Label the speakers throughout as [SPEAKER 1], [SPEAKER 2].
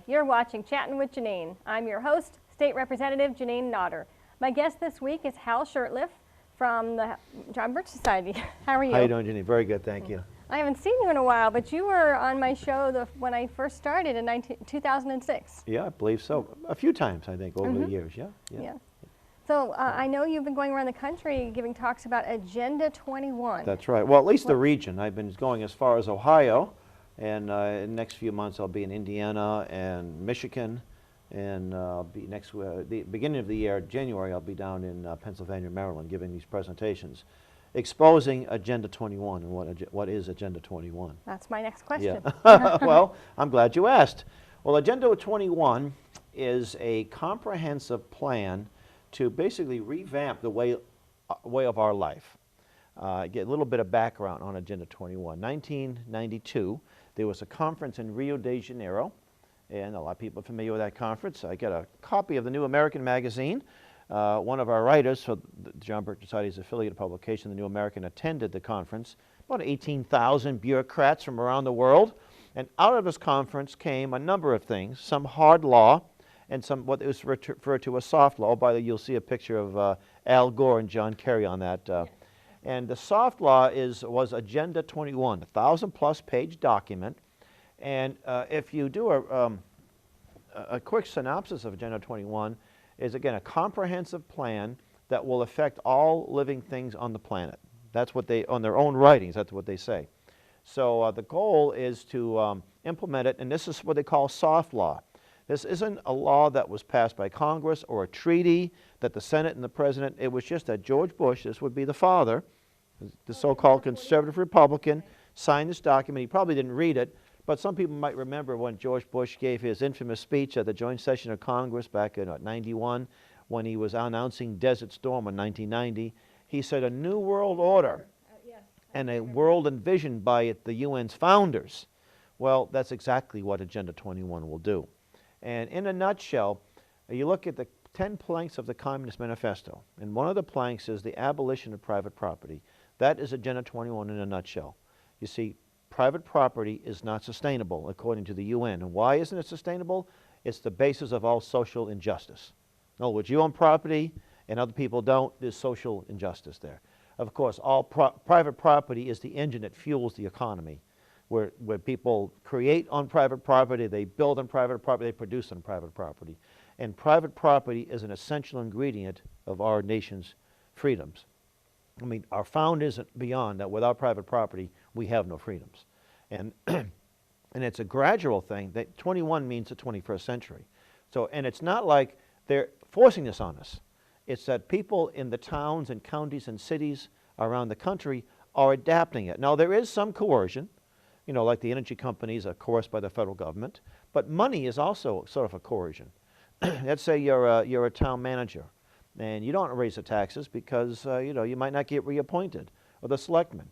[SPEAKER 1] You're watching Chattin' with Jeanine. I'm your host, State Representative Jeanine Nodder. My guest this week is Hal Shurtleff from the Birch Society. How are you?
[SPEAKER 2] How are you doing, Jeanine? Very good, thank you.
[SPEAKER 1] I haven't seen you in a while, but you were on my show when I first started in 2006.
[SPEAKER 2] Yeah, I believe so. A few times, I think, over the years. Yeah.
[SPEAKER 1] So I know you've been going around the country giving talks about Agenda 21.
[SPEAKER 2] That's right. Well, at least the region. I've been going as far as Ohio, and in the next few months I'll be in Indiana and Michigan, and I'll be the beginning of the year, January, I'll be down in Pennsylvania, Maryland, giving these presentations, exposing Agenda 21 and what is Agenda 21.
[SPEAKER 1] That's my next question.
[SPEAKER 2] Yeah. Well, I'm glad you asked. Well, Agenda 21 is a comprehensive plan to basically revamp the way of our life. Get a little bit of background on Agenda 21. 1992, there was a conference in Rio de Janeiro, and a lot of people are familiar with that conference. I got a copy of the New American magazine. One of our writers for the John Birch Society's affiliated publication, the New American, attended the conference. About 18,000 bureaucrats from around the world. And out of this conference came a number of things, some hard law, and some what is referred to as soft law. By the way, you'll see a picture of Al Gore and John Kerry on that. And the soft law was Agenda 21, a 1,000-plus page document. And if you do a quick synopsis of Agenda 21, is again a comprehensive plan that will affect all living things on the planet. That's what they, on their own writings, that's what they say. So the goal is to implement it, and this is what they call soft law. This isn't a law that was passed by Congress or a treaty that the Senate and the President, it was just that George Bush, this would be the father, the so-called conservative Republican, signed this document. He probably didn't read it, but some people might remember when George Bush gave his infamous speech at the joint session of Congress back in '91, when he was announcing Desert Storm in 1990. He said a new world order and a world envisioned by the UN's founders. Well, that's exactly what Agenda 21 will do. And in a nutshell, you look at the 10 planks of the Communist Manifesto, and one of the planks is the abolition of private property. That is Agenda 21 in a nutshell. You see, private property is not sustainable according to the UN. And why isn't it sustainable? It's the basis of all social injustice. In other words, you own property and other people don't, there's social injustice there. Of course, all private property is the engine that fuels the economy. Where people create on private property, they build on private property, they produce on private property. And private property is an essential ingredient of our nation's freedoms. I mean, our founders beyond that, without private property, we have no freedoms. And, and it's a gradual thing. That 21 means the 21st century. So, and it's not like they're forcing this on us. It's that people in the towns and counties and cities around the country are adapting it. Now, there is some coercion. You know, like the energy companies are coerced by the federal government, but money is also sort of a coercion. Let's say you're a town manager, and you don't raise the taxes because you know, you might not get reappointed, or the selectmen.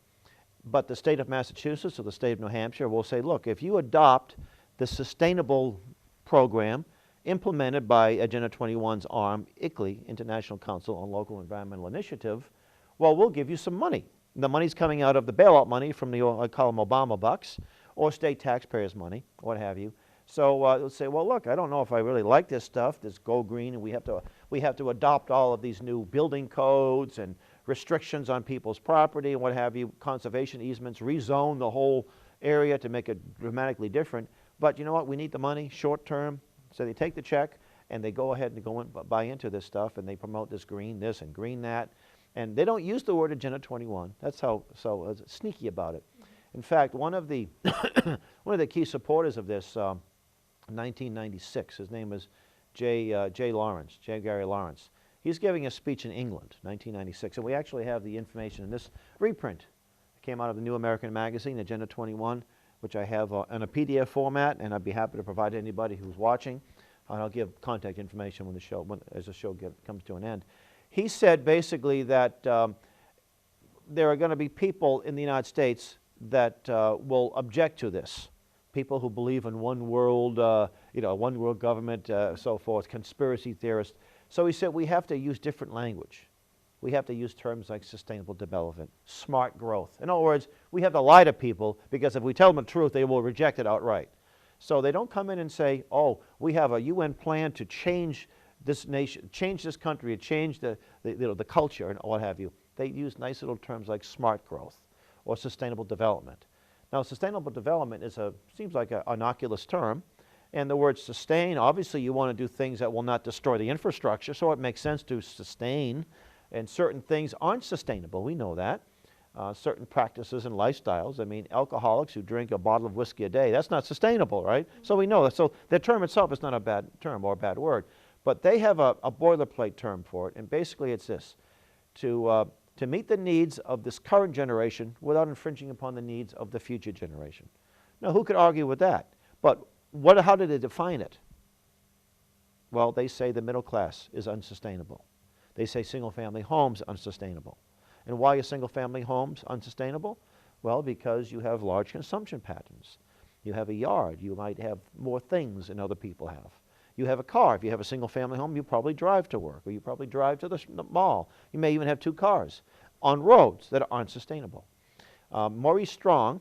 [SPEAKER 2] But the state of Massachusetts or the state of New Hampshire will say, look, if you adopt the sustainable program implemented by Agenda 21's arm, ICLEI, International Council on Local Environmental Initiative, well, we'll give you some money. The money's coming out of the bailout money from the, I call them Obama bucks, or state taxpayers' money, what have you. So they'll say, well, look, I don't know if I really like this stuff, this go green, and we have to adopt all of these new building codes and restrictions on people's property and what have you, conservation easements, rezone the whole area to make it dramatically different. But you know what? We need the money short term. So they take the check and they go ahead and go and buy into this stuff, and they promote this and green that. And they don't use the word Agenda 21. That's how sneaky about it. In fact, one of the one of the key supporters of this, 1996, his name is J. Gary Lawrence. He's giving a speech in England, 1996, and we actually have the information in this reprint. It came out of the New American magazine, Agenda 21, which I have in a PDF format, and I'd be happy to provide to anybody who's watching. And I'll give contact information when the show, as the show comes to an end. He said basically that there are going to be people in the United States that will object to this. People who believe in one world, one world government, so forth, conspiracy theorists. So he said we have to use different language. We have to use terms like sustainable development, smart growth. In other words, we have to lie to people because if we tell them the truth, they will reject it outright. So they don't come in and say, oh, we have a UN plan to change this nation, change this country, change the culture and what have you. They use nice little terms like smart growth or sustainable development. Now, sustainable development seems like an innocuous term. And the word sustain, obviously you want to do things that will not destroy the infrastructure, so it makes sense to sustain. And certain things aren't sustainable, we know that. Certain practices and lifestyles. I mean, alcoholics who drink a bottle of whiskey a day, that's not sustainable, right? So we know that. So the term itself is not a bad term or a bad word. But they have a boilerplate term for it, and basically it's this: to meet the needs of this current generation without infringing upon the needs of the future generation. Now, who could argue with that? But how do they define it? Well, they say the middle class is unsustainable. They say single-family homes unsustainable. And why are single-family homes unsustainable? Well, because you have large consumption patterns. You have a yard. You might have more things than other people have. You have a car. If you have a single-family home, you probably drive to work, or you probably drive to the mall. You may even have 2 cars on roads that aren't sustainable. Maurice Strong,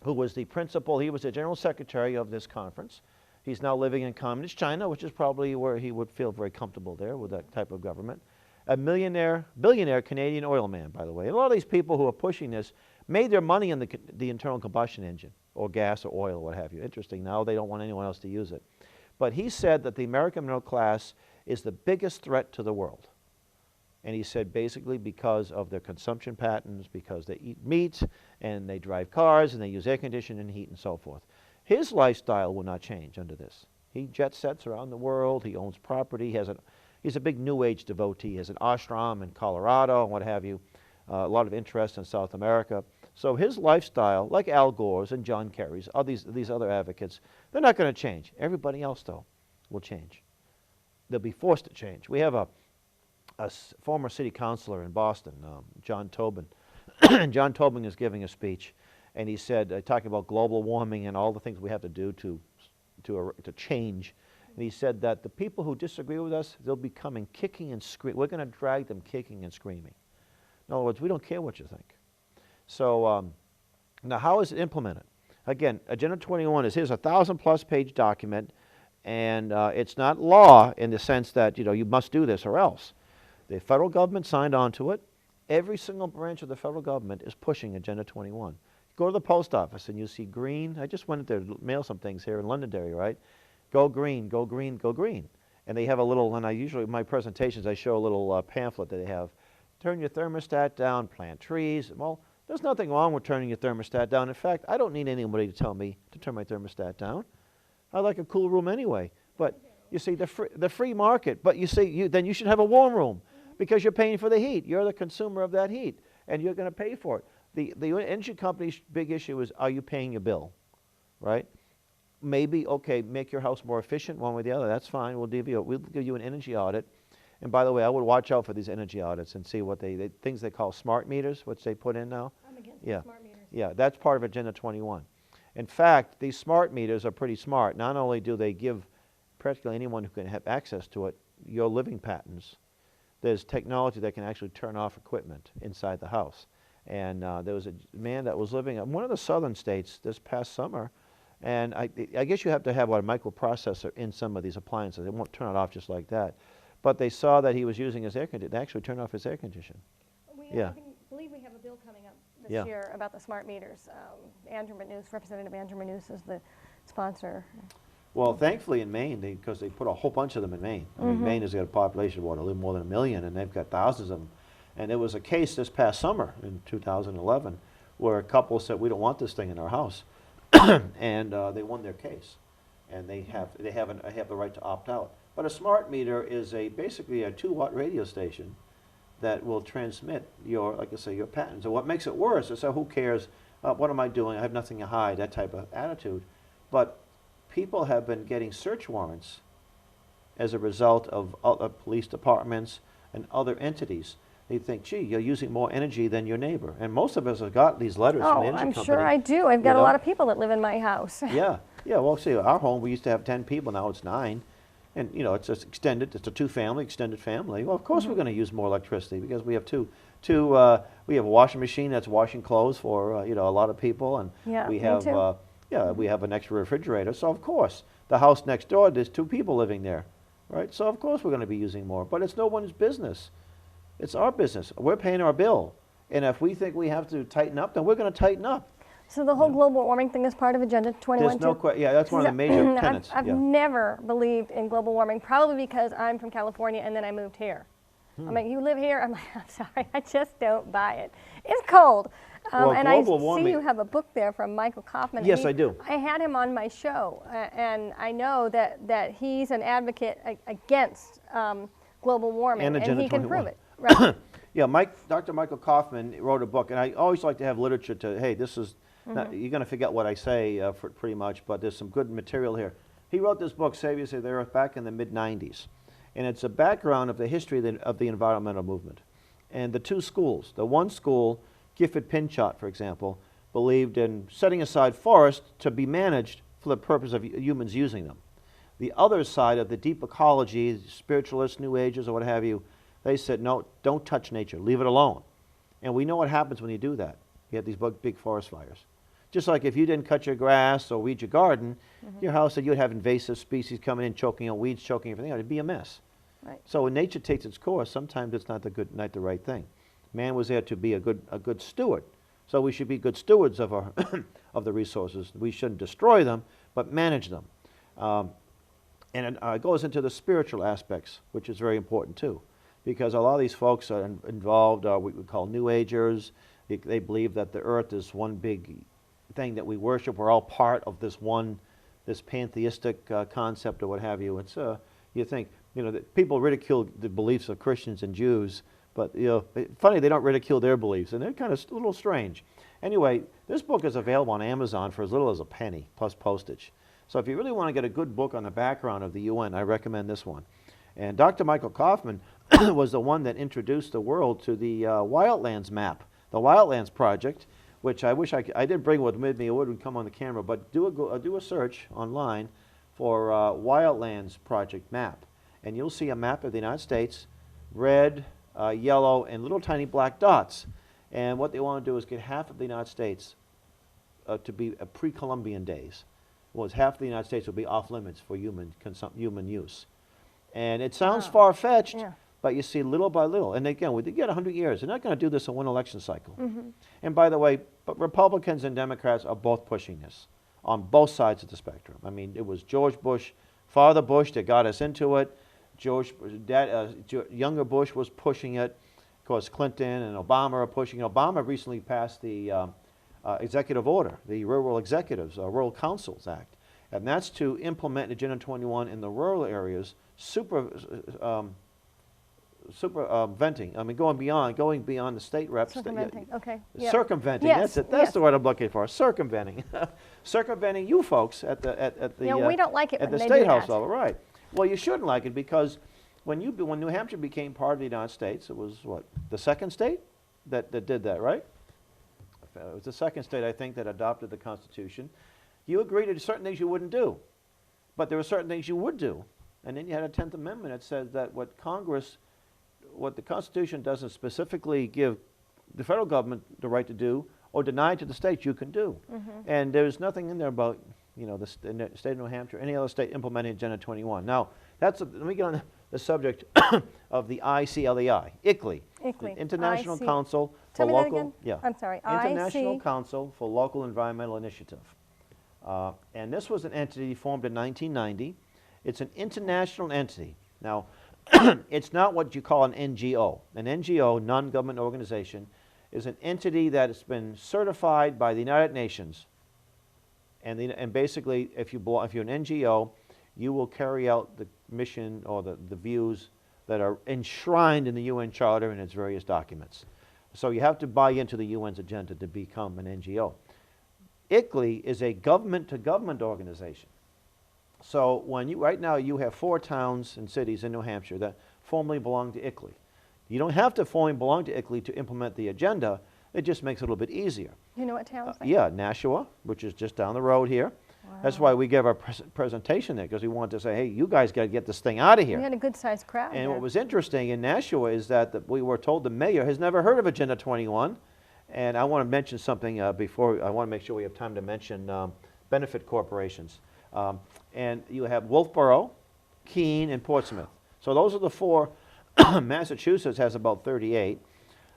[SPEAKER 2] who was the principal, he was the general secretary of this conference. He's now living in communist China, which is probably where he would feel very comfortable there with that type of government. A billionaire Canadian oil man, by the way. And a lot of these people who are pushing this made their money in the internal combustion engine, or gas or oil or what have you. Interesting, now they don't want anyone else to use it. But he said that the American middle class is the biggest threat to the world. And he said basically because of their consumption patterns, because they eat meat and they drive cars and they use air conditioning and heat and so forth. His lifestyle will not change under this. He jet sets around the world. He owns property. He's a big New Age devotee. He has an ashram in Colorado and what have you. A lot of interest in South America. So his lifestyle, like Al Gore's and John Kerry's, all these other advocates, they're not going to change. Everybody else, though, will change. They'll be forced to change. We have a former city councilor in Boston, John Tobin. John Tobin is giving a speech, and he said, talking about global warming and all the things we have to do to change. And he said that the people who disagree with us, they'll be coming kicking and screaming. We're going to drag them kicking and screaming. In other words, we don't care what you think. So now how is it implemented? Again, Agenda 21 here's a 1,000+ page document, and it's not law in the sense that you must do this or else. The federal government signed on to it. Every single branch of the federal government is pushing Agenda 21. Go to the post office and you see green. I just went there to mail some things here in Londonderry, right? Go green, go green, go green. And they have a little, and I usually, in my presentations, I show a little pamphlet that they have. Turn your thermostat down, plant trees. Well, there's nothing wrong with turning your thermostat down. In fact, I don't need anybody to tell me to turn my thermostat down. I like a cool room anyway. But you see, the free market, but you see, then you should have a warm room because you're paying for the heat. You're the consumer of that heat, and you're going to pay for it. The energy company's big issue is, are you paying your bill, right? Maybe, okay, make your house more efficient one way or the other. That's fine. We'll give you an energy audit. And by the way, I would watch out for these energy audits and see what things they call smart meters, which they put in now.
[SPEAKER 1] I'm against smart meters.
[SPEAKER 2] Yeah, that's part of Agenda 21. In fact, these smart meters are pretty smart. Not only do they give practically anyone who can have access to it your living patterns, there's technology that can actually turn off equipment inside the house. And there was a man that was living in one of the southern states this past summer, and I guess you have to have a microprocessor in some of these appliances. They won't turn it off just like that. But they saw that he was using his air conditioner. They actually turned off his air conditioner.
[SPEAKER 1] I believe we have a bill coming up this year about the smart meters. Representative Andrew Manous is the sponsor.
[SPEAKER 2] Well, thankfully in Maine, because they put a whole bunch of them in Maine. I mean, Maine has got a population of a little more than 1 million, and they've got thousands of them. And there was a case this past summer in 2011 where a couple said, we don't want this thing in our house. And they won their case. And they have the right to opt out. But a smart meter is basically a 2-watt radio station that will transmit your patterns. And what makes it worse is, so who cares? What am I doing? I have nothing to hide, that type of attitude. But people have been getting search warrants as a result of police departments and other entities. They think, gee, you're using more energy than your neighbor. And most of us have got these letters from the energy company.
[SPEAKER 1] I'm sure I do. I've got a lot of people that live in my house.
[SPEAKER 2] Yeah. Well, see, our home, we used to have 10 people. Now it's 9. And, it's just extended. It's a 2-family, extended family. Well, of course we're going to use more electricity because we have we have a washing machine that's washing clothes for, a lot of people. And we have, Yeah, we have an extra refrigerator, so of course. The house next door, there's 2 people living there, right? So of course we're going to be using more, but it's no one's business. It's our business. We're paying our bill. And if we think we have to tighten up, then we're going to tighten up.
[SPEAKER 1] So the whole global warming thing is part of Agenda 21
[SPEAKER 2] There's no question. Yeah, that's one of the major tenets.
[SPEAKER 1] I've never believed in global warming, probably because I'm from California and then I moved here. I'm like, you live here? I'm like, I'm sorry, I just don't buy it. It's cold.
[SPEAKER 2] Well,
[SPEAKER 1] and I
[SPEAKER 2] global warming-
[SPEAKER 1] see you have a book there from Michael Kaufman.
[SPEAKER 2] Yes, I do.
[SPEAKER 1] I had him on my show, and I know that he's an advocate against global warming,
[SPEAKER 2] And
[SPEAKER 1] and
[SPEAKER 2] Agenda
[SPEAKER 1] he can
[SPEAKER 2] 21.
[SPEAKER 1] prove it. Right.
[SPEAKER 2] Yeah, Dr. Michael Kaufman wrote a book, and I always like to have literature to, hey, this is, not, you're going to forget what I say for pretty much, but there's some good material here. He wrote this book, Saviors of the Earth, back in the mid-90s. And it's a background of the history of the environmental movement. And the 2 schools, the one school, Gifford Pinchot, for example, believed in setting aside forests to be managed for the purpose of humans using them. The other side of the deep ecology, spiritualists, New Agers, or what have you, they said, no, don't touch nature, leave it alone. And we know what happens when you do that. You have these big forest fires. Just like if you didn't cut your grass or weed your garden, your house, you'd have invasive species coming in, choking on weeds, choking everything out. It'd be a mess.
[SPEAKER 1] Right.
[SPEAKER 2] So when nature takes its course, sometimes it's not the right thing. Man was there to be a good steward. So we should be good stewards of our of the resources. We shouldn't destroy them, but manage them. And it goes into the spiritual aspects, which is very important too, because a lot of these folks are involved, what we call New Agers. They believe that the earth is one big thing that we worship. We're all part of this pantheistic concept or what have you. It's you think, that people ridicule the beliefs of Christians and Jews, but funny they don't ridicule their beliefs, and they're kind of a little strange. Anyway, this book is available on Amazon for as little as a penny plus postage. So if you really want to get a good book on the background of the UN, I recommend this one. And Dr. Michael Kaufman was the one that introduced the world to the Wildlands map, the Wildlands Project, which I wish I did bring with me. It wouldn't come on the camera, but do a search online for Wildlands Project map, and you'll see a map of the United States, red, yellow, and little tiny black dots. And what they want to do is get half of the United States to be pre-Columbian days. Well, half of the United States will be off limits for human use. And it sounds far-fetched, but you see little by little. And again, we get 100 years. They're not going to do this in one election cycle. And by the way, but Republicans and Democrats are both pushing this on both sides of the spectrum. I mean, it was George Bush, Father Bush, that got us into it. Younger Bush was pushing it. Of course, Clinton and Obama are pushing it. Obama recently passed the executive order, the Rural Executives, Rural Councils Act. And that's to implement Agenda 21 in the rural areas, venting. I mean, going beyond the state reps.
[SPEAKER 1] Circumventing, okay. Yep.
[SPEAKER 2] Circumventing,
[SPEAKER 1] Yes,
[SPEAKER 2] that's it. That's the word I'm looking for, circumventing. Circumventing you folks at the
[SPEAKER 1] we don't like it
[SPEAKER 2] at
[SPEAKER 1] when
[SPEAKER 2] the
[SPEAKER 1] they
[SPEAKER 2] State
[SPEAKER 1] do
[SPEAKER 2] House
[SPEAKER 1] that.
[SPEAKER 2] level, right. Well, you shouldn't like it because when New Hampshire became part of the United States, it was what, the second state that did that, right? It was the second state, I think, that adopted the Constitution. You agreed to certain things you wouldn't do, but there were certain things you would do. And then you had a 10th Amendment that says that what the Constitution doesn't specifically give the federal government the right to do or deny to the states, you can do. And there's nothing in there about, the state of New Hampshire, any other state implementing Agenda 21. Now, let me get on the subject of the ICLEI, ICLEI, the International Council for
[SPEAKER 1] Tell me that again?
[SPEAKER 2] Local, yeah,
[SPEAKER 1] I'm sorry,
[SPEAKER 2] International Council for Local Environmental Initiative. And this was an entity formed in 1990. It's an international entity. Now, it's not what you call an NGO. An NGO, non-government organization, is an entity that has been certified by the United Nations. And basically, if you're an NGO, you will carry out the mission or the views that are enshrined in the UN Charter and its various documents. So you have to buy into the UN's agenda to become an NGO. ICLEI is a government-to-government organization. So right now you have 4 towns and cities in New Hampshire that formally belong to ICLEI. You don't have to formally belong to ICLEI to implement the agenda. It just makes it a little bit easier.
[SPEAKER 1] You know what towns?
[SPEAKER 2] Yeah, Nashua, which is just down the road here. Wow. That's why we gave our presentation there, because we wanted to say, hey, you guys got to get this thing out of here.
[SPEAKER 1] We had a good-sized crowd.
[SPEAKER 2] And what was interesting in Nashua is that we were told the mayor has never heard of Agenda 21. And I want to mention something before. I want to make sure we have time to mention benefit corporations. And you have Wolfboro, Keene, and Portsmouth. So those are the 4. Massachusetts has about 38.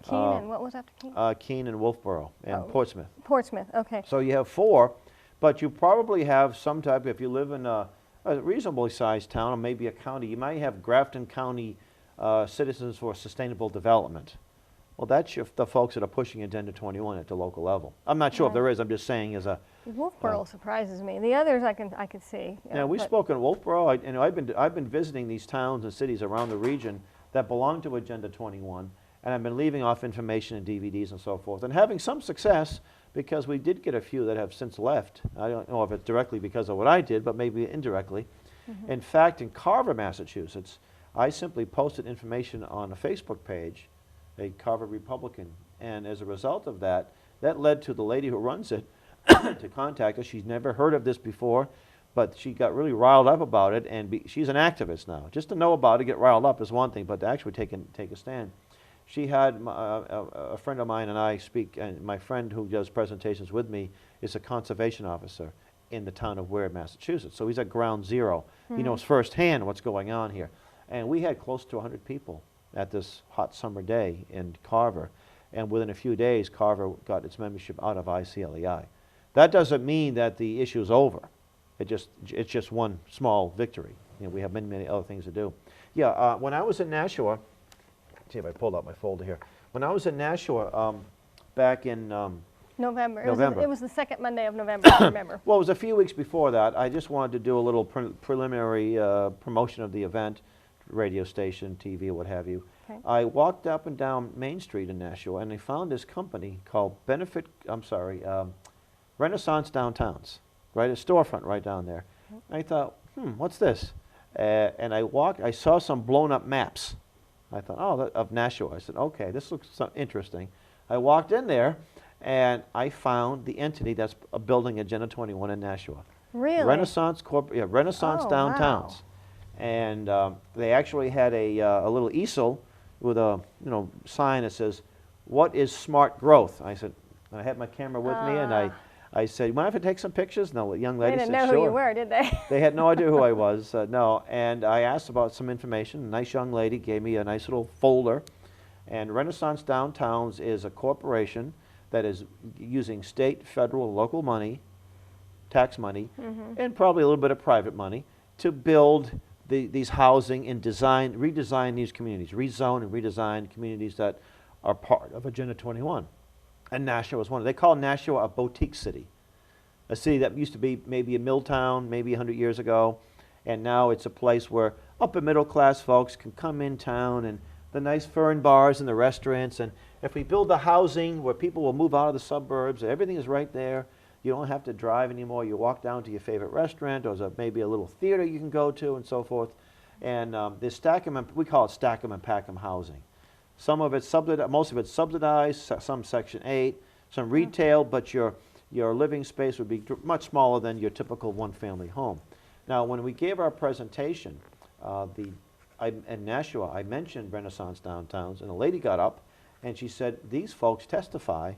[SPEAKER 1] Keene and what was after Keene?
[SPEAKER 2] Keene and Wolfboro and Portsmouth.
[SPEAKER 1] Portsmouth, okay.
[SPEAKER 2] So you have 4, but you probably have some type, if you live in a reasonably sized town or maybe a county, you might have Grafton County Citizens for Sustainable Development. Well, that's the folks that are pushing Agenda 21 at the local level. I'm not sure if there is, I'm just saying as a...
[SPEAKER 1] Wolfboro surprises me. The others I could see.
[SPEAKER 2] Yeah, we've spoken Wolfboro. I've been visiting these towns and cities around the region that belong to Agenda 21, and I've been leaving off information and DVDs and so forth, and having some success because we did get a few that have since left. I don't know if it's directly because of what I did, but maybe indirectly. In fact, in Carver, Massachusetts, I simply posted information on a Facebook page, a Carver Republican, and as a result of that, that led to the lady who runs it to contact us. She's never heard of this before, but she got really riled up about it, and she's an activist now. Just to know about it, get riled up is one thing, but to actually take a stand. She had a friend of mine and I speak, and my friend who does presentations with me is a conservation officer in the town of Ware, Massachusetts. So he's at ground zero. He knows firsthand what's going on here. And we had close to 100 people at this hot summer day in Carver. And within a few days, Carver got its membership out of ICLEI. That doesn't mean that the issue is over. It's just one small victory. You know, we have many, many other things to do. Yeah, when I was in Nashua, see if I pulled out my folder here. When I was in Nashua back in
[SPEAKER 1] November.
[SPEAKER 2] November.
[SPEAKER 1] It was the second Monday of November, I remember.
[SPEAKER 2] Well, it was a few weeks before that. I just wanted to do a little preliminary promotion of the event, radio station, TV, what have you.
[SPEAKER 1] Okay.
[SPEAKER 2] I walked up and down Main Street in Nashua, and I found this company called Renaissance Downtowns, right? A storefront right down there. I thought, what's this? And I saw some blown up maps. I thought, oh, of Nashua. I said, okay, this looks interesting. I walked in there, and I found the entity that's building Agenda 21 in Nashua.
[SPEAKER 1] Really?
[SPEAKER 2] Renaissance Downtowns.
[SPEAKER 1] Wow.
[SPEAKER 2] And they actually had a little easel with a sign that says, "What is smart growth?" I said, and I had my camera with me, and I said, "Mind if I take some pictures?" No, the young lady said,
[SPEAKER 1] They didn't know
[SPEAKER 2] "Sure."
[SPEAKER 1] who you were, did they?
[SPEAKER 2] They had no idea who I was, no. And I asked about some information. A nice young lady gave me a nice little folder. And Renaissance Downtowns is a corporation that is using state, federal, local money, tax money, and probably a little bit of private money to build these housing and redesign these communities, rezone and redesign communities that are part of Agenda 21. And Nashua was one. They call Nashua a boutique city. A city that used to be maybe a mill town, maybe 100 years ago, and now it's a place where upper middle class folks can come in town, and the nice fern bars and the restaurants, and if we build the housing where people will move out of the suburbs, everything is right there. You don't have to drive anymore. You walk down to your favorite restaurant, or there's maybe a little theater you can go to, and so forth. And there's we call it stack 'em and pack 'em housing. Some of it's subsidized, most of it's subsidized, some Section 8, some retail, but your living space would be much smaller than your typical one-family home. Now, when we gave our presentation in Nashua, I mentioned Renaissance Downtowns, and a lady got up, and she said, these folks testify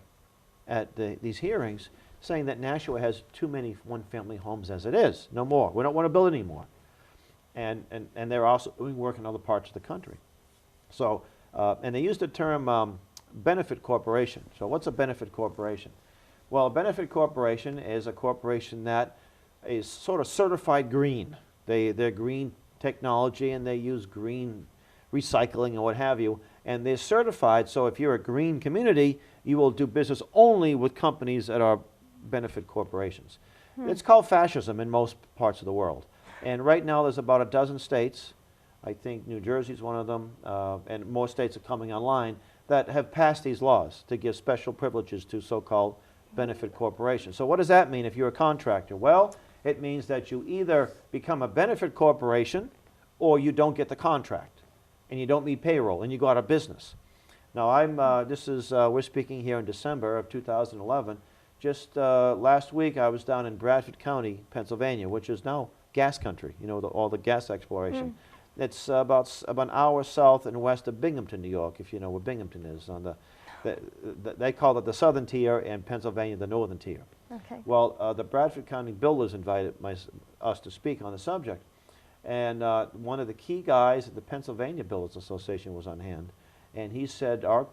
[SPEAKER 2] at these hearings saying that Nashua has too many one-family homes as it is. No more. We don't want to build anymore. And they're also doing work in other parts of the country. So, and they used the term benefit corporation. So what's a benefit corporation? Well, a benefit corporation is a corporation that is sort of certified green. They're green technology, and they use green recycling and what have you. And they're certified, so if you're a green community, you will do business only with companies that are benefit corporations. It's called fascism in most parts of the world. And right now there's about a dozen states, I think New Jersey's one of them, and more states are coming online, that have passed these laws to give special privileges to so-called benefit corporations. So what does that mean if you're a contractor? Well, it means that you either become a benefit corporation or you don't get the contract, and you don't meet payroll, and you go out of business. Now, we're speaking here in December of 2011. Just last week, I was down in Bradford County, Pennsylvania, which is now gas country, all the gas exploration. It's about an hour south and west of Binghamton, New York, if you know where Binghamton is, on the They call it the southern tier and Pennsylvania the northern tier.
[SPEAKER 1] Okay.
[SPEAKER 2] Well, the Bradford County Builders invited us to speak on the subject. And one of the key guys at the Pennsylvania Builders Association was on hand. And he said our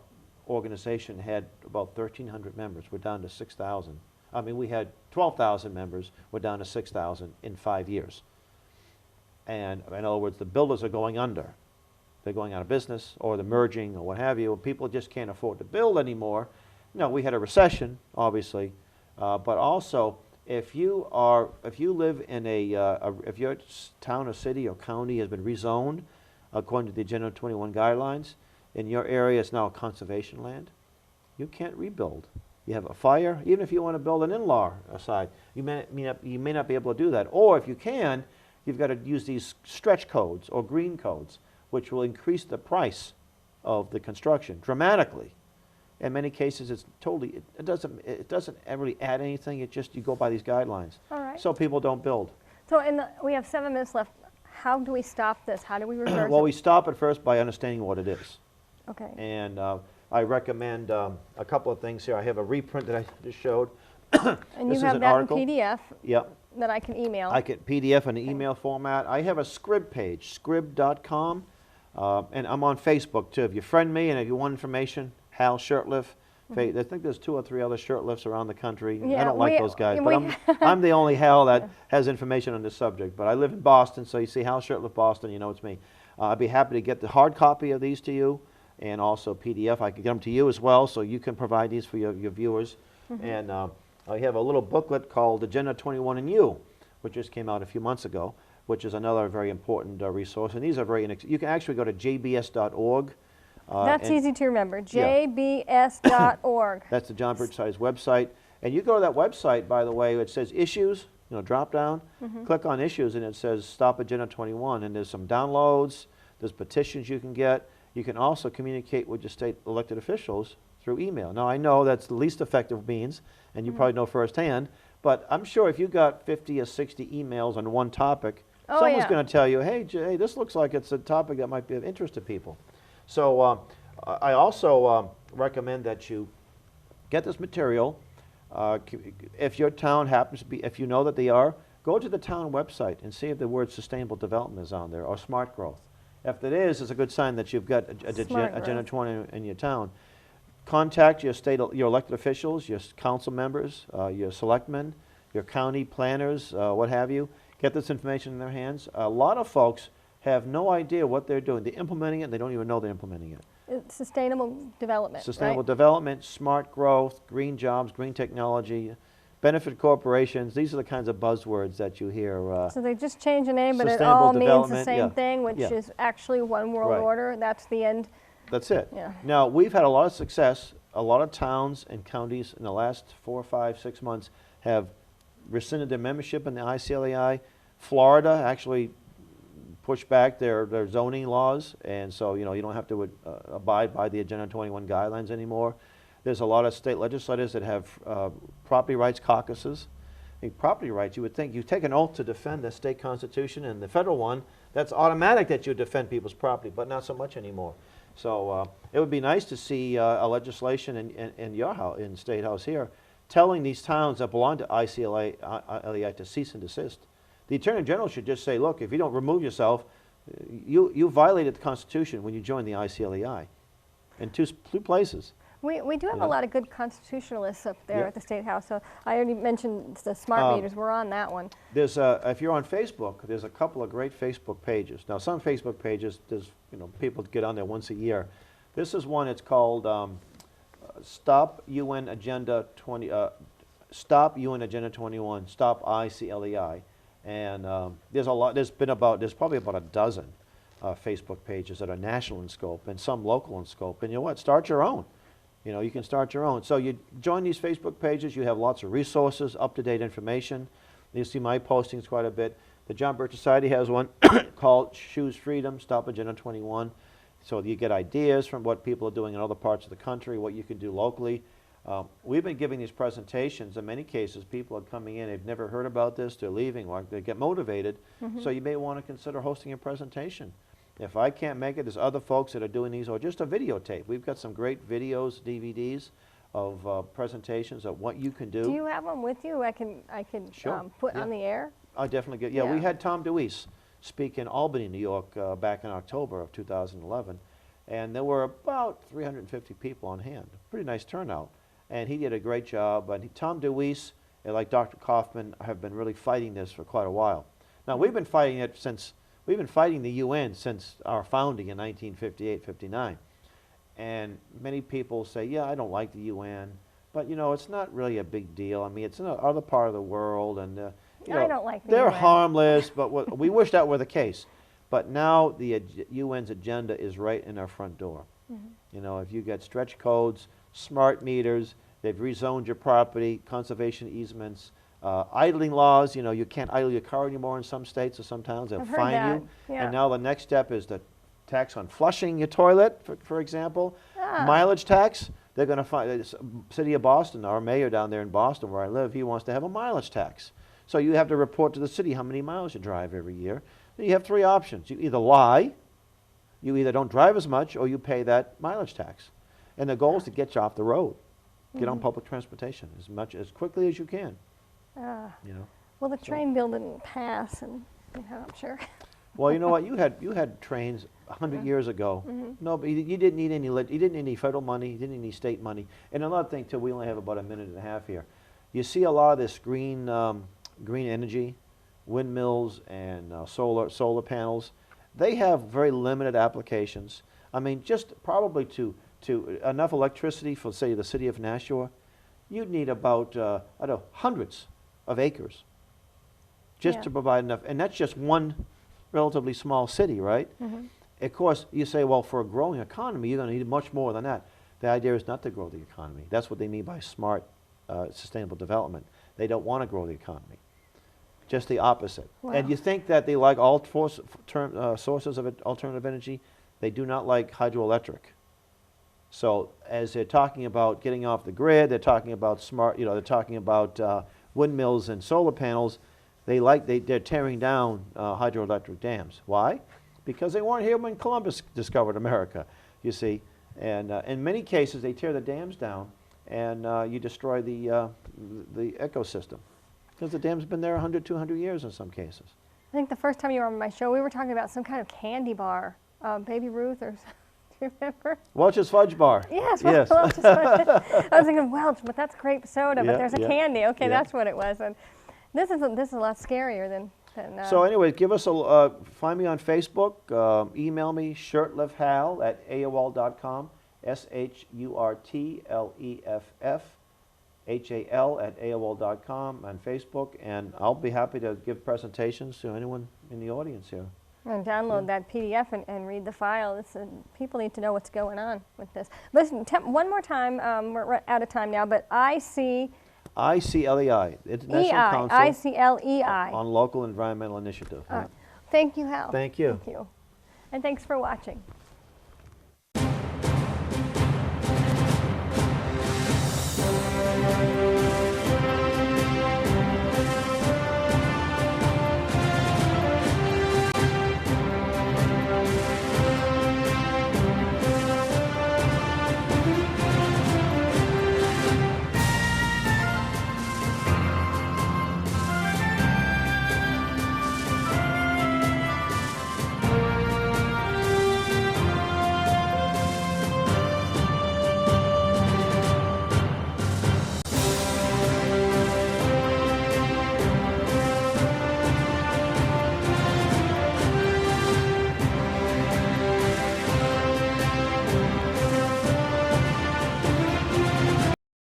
[SPEAKER 2] organization had about 1,300 members. We're down to 6,000. I mean, we had 12,000 members. We're down to 6,000 in 5 years. And in other words, the builders are going under. They're going out of business, or they're merging, or what have you. People just can't afford to build anymore. No, we had a recession, obviously, but also if you live in if your town or city or county has been rezoned according to the Agenda 21 guidelines, and your area is now conservation land, you can't rebuild. You have a fire, even if you want to build an in-law side, you may not be able to do that. Or if you can, you've got to use these stretch codes or green codes, which will increase the price of the construction dramatically. In many cases, it's totally, it doesn't really add anything. It just, you go by these guidelines.
[SPEAKER 1] All right.
[SPEAKER 2] So people don't build.
[SPEAKER 1] So we have 7 minutes left. How do we stop this? How do we reverse
[SPEAKER 2] Well,
[SPEAKER 1] it?
[SPEAKER 2] we stop it first by understanding what it is.
[SPEAKER 1] Okay.
[SPEAKER 2] And I recommend a couple of things here. I have a reprint that I just showed.
[SPEAKER 1] And
[SPEAKER 2] This
[SPEAKER 1] you
[SPEAKER 2] is
[SPEAKER 1] have
[SPEAKER 2] an
[SPEAKER 1] that
[SPEAKER 2] article.
[SPEAKER 1] in PDF
[SPEAKER 2] Yep.
[SPEAKER 1] that I can email.
[SPEAKER 2] I get PDF in an email format. I have a Scrib page, scrib.com, and I'm on Facebook too. If you friend me and if you want information, Hal Shurtleff. I think there's 2 or 3 other Shurtleffs around the country. I
[SPEAKER 1] Yeah,
[SPEAKER 2] don't like those guys,
[SPEAKER 1] we-
[SPEAKER 2] but I'm the only Hal that has information on this subject. But I live in Boston, so you see Hal Shurtleff Boston, you know it's me. I'd be happy to get the hard copy of these to you, and also PDF. I could get them to you as well, so you can provide these for your viewers. And I have a little booklet called Agenda 21 and You, which just came out a few months ago, which is another very important resource. And these are you can actually go to jbs.org.
[SPEAKER 1] That's
[SPEAKER 2] and
[SPEAKER 1] easy to remember, jbs.org.
[SPEAKER 2] That's the John Birch Society's website. And you go to that website, by the way, it says Issues, drop down, click on Issues, and it says Stop Agenda 21. And there's some downloads, there's petitions you can get. You can also communicate with your state elected officials through email. Now, I know that's the least effective means, and you probably know firsthand, but I'm sure if you got 50 or 60 emails on one topic, someone's going to tell you, hey, this looks like it's a topic that might be of interest to people. So I also recommend that you get this material. If your town happens to be, if you know that they are, go to the town website and see if the word sustainable development is on there, or smart growth. If it is, it's a good sign that you've got Agenda 20 in your town. Contact your your elected officials, your council members, your selectmen, your county planners, what have you. Get this information in their hands. A lot of folks have no idea what they're doing. They're implementing it, and they don't even know they're implementing it.
[SPEAKER 1] It's sustainable development,
[SPEAKER 2] Sustainable
[SPEAKER 1] right?
[SPEAKER 2] development, smart growth, green jobs, green technology, benefit corporations. These are the kinds of buzzwords that you hear.
[SPEAKER 1] So they just change the name, but it
[SPEAKER 2] Sustainable
[SPEAKER 1] all means the
[SPEAKER 2] development,
[SPEAKER 1] same
[SPEAKER 2] yeah.
[SPEAKER 1] thing, which
[SPEAKER 2] Yeah.
[SPEAKER 1] is actually one world
[SPEAKER 2] Right.
[SPEAKER 1] order. That's the end.
[SPEAKER 2] That's it.
[SPEAKER 1] Yeah.
[SPEAKER 2] Now, we've had a lot of success. A lot of towns and counties in the last 4, 5, 6 months have rescinded their membership in the ICLEI. Florida actually pushed back their zoning laws, and so you don't have to abide by the Agenda 21 guidelines anymore. There's a lot of state legislators that have property rights caucuses. I think property rights, you would think you take an oath to defend the state constitution, and the federal one, that's automatic that you defend people's property, but not so much anymore. So it would be nice to see a legislation in your house, in State House here, telling these towns that belong to ICLEI to cease and desist. The Attorney General should just say, look, if you don't remove yourself, you violated the Constitution when you joined the ICLEI in two places.
[SPEAKER 1] We do have a lot of good constitutionalists up there
[SPEAKER 2] Yep.
[SPEAKER 1] at the State House. So I already mentioned the smart meters. We're on that one.
[SPEAKER 2] There's if you're on Facebook, there's a couple of great Facebook pages. Now, some Facebook pages, there's people get on there once a year. This is one. It's called Stop UN Agenda 20. Stop UN Agenda 21. Stop ICLEI. And there's a lot. There's probably about a dozen Facebook pages that are national in scope and some local in scope. And you know what? Start your own. You can start your own. So you join these Facebook pages. You have lots of resources, up-to-date information. You see my postings quite a bit. The John Birch Society has one called Choose Freedom, Stop Agenda 21. So you get ideas from what people are doing in other parts of the country, what you can do locally. We've been giving these presentations. In many cases, people are coming in, they've never heard about this, they're leaving, or they get motivated. So you may want to consider hosting a presentation. If I can't make it, there's other folks that are doing these, or just a videotape. We've got some great videos, DVDs of presentations of what you can do.
[SPEAKER 1] Do you have them with you? I can
[SPEAKER 2] Sure.
[SPEAKER 1] put
[SPEAKER 2] Yeah.
[SPEAKER 1] on the air.
[SPEAKER 2] I definitely get. Yeah, we
[SPEAKER 1] Yeah.
[SPEAKER 2] had Tom Dewey speak in Albany, New York, back in October of 2011, and there were about 350 people on hand. Pretty nice turnout, and he did a great job. And Tom Dewey, like Dr. Kaufman, have been really fighting this for quite a while. Now we've been fighting it since we've been fighting the UN since our founding in 1958-59, and many people say, "Yeah, I don't like the UN." But you know, it's not really a big deal. I mean, it's in another part of the world, and you know,
[SPEAKER 1] I don't like the
[SPEAKER 2] they're
[SPEAKER 1] UN.
[SPEAKER 2] harmless. But we wish that were the case. But now the UN's agenda is right in our front door. You know, if you get stretch codes, smart meters, they've rezoned your property, conservation easements, idling laws. You know, you can't idle your car anymore in some states or some towns. They'll
[SPEAKER 1] I've heard
[SPEAKER 2] fine
[SPEAKER 1] that.
[SPEAKER 2] you.
[SPEAKER 1] Yeah.
[SPEAKER 2] And now the next step is the tax on flushing your toilet, for example.
[SPEAKER 1] Ah.
[SPEAKER 2] Mileage tax. They're going to find the city of Boston, our mayor down there in Boston where I live, he wants to have a mileage tax. So you have to report to the city how many miles you drive every year. You have three options. You either lie, you either don't drive as much, or you pay that mileage tax. And the goal is to get you off the road. Get on public transportation as quickly as you can. You know.
[SPEAKER 1] Well, the train bill didn't pass, and you know, I'm sure.
[SPEAKER 2] Well, you know what? You had trains 100 years ago. No, but you didn't need any. You didn't need any federal money. You didn't need any state money. And another thing too, we only have about a minute and a half here. You see a lot of this green energy, windmills and solar panels. They have very limited applications. I mean, just probably to enough electricity for, say, the city of Nashua, you'd need about I don't know, hundreds of acres just to provide enough. And that's just one relatively small city, right? Of course, you say, well, for a growing economy, you're going to need much more than that. The idea is not to grow the economy. That's what they mean by smart, sustainable development. They don't want to grow the economy. Just the opposite.
[SPEAKER 1] Wow.
[SPEAKER 2] And you think that they like all sources of alternative energy? They do not like hydroelectric. So as they're talking about getting off the grid, they're talking about smart, they're talking about windmills and solar panels. They're tearing down hydroelectric dams. Why? Because they weren't here when Columbus discovered America, you see. And in many cases, they tear the dams down, and you destroy the ecosystem. Because the dam's been there 100, 200 years in some cases.
[SPEAKER 1] I think the first time you were on my show, we were talking about some kind of candy bar, Baby Ruth or something. Do you remember?
[SPEAKER 2] Welch's Fudge Bar.
[SPEAKER 1] Yes,
[SPEAKER 2] Yes.
[SPEAKER 1] Welch's Fudge. I was thinking Welch, but that's grape soda,
[SPEAKER 2] Yeah,
[SPEAKER 1] but there's a
[SPEAKER 2] yeah,
[SPEAKER 1] candy. Okay,
[SPEAKER 2] yeah.
[SPEAKER 1] that's what it was. And this is a lot scarier than
[SPEAKER 2] So anyway, give us a, find me on Facebook, email me, shurtleffhal at AOL.com, SHURTLEFF HAL at AOL.com on Facebook, and I'll be happy to give presentations to anyone in the audience here.
[SPEAKER 1] And download that PDF and read the file. People need to know what's going on with this. Listen, one more time, we're out of time now, but ICLEI, International Council
[SPEAKER 2] ICLEI on Local Environmental Initiative.
[SPEAKER 1] Thank you, Hal.
[SPEAKER 2] Thank you.
[SPEAKER 1] Thank you. And thanks for watching.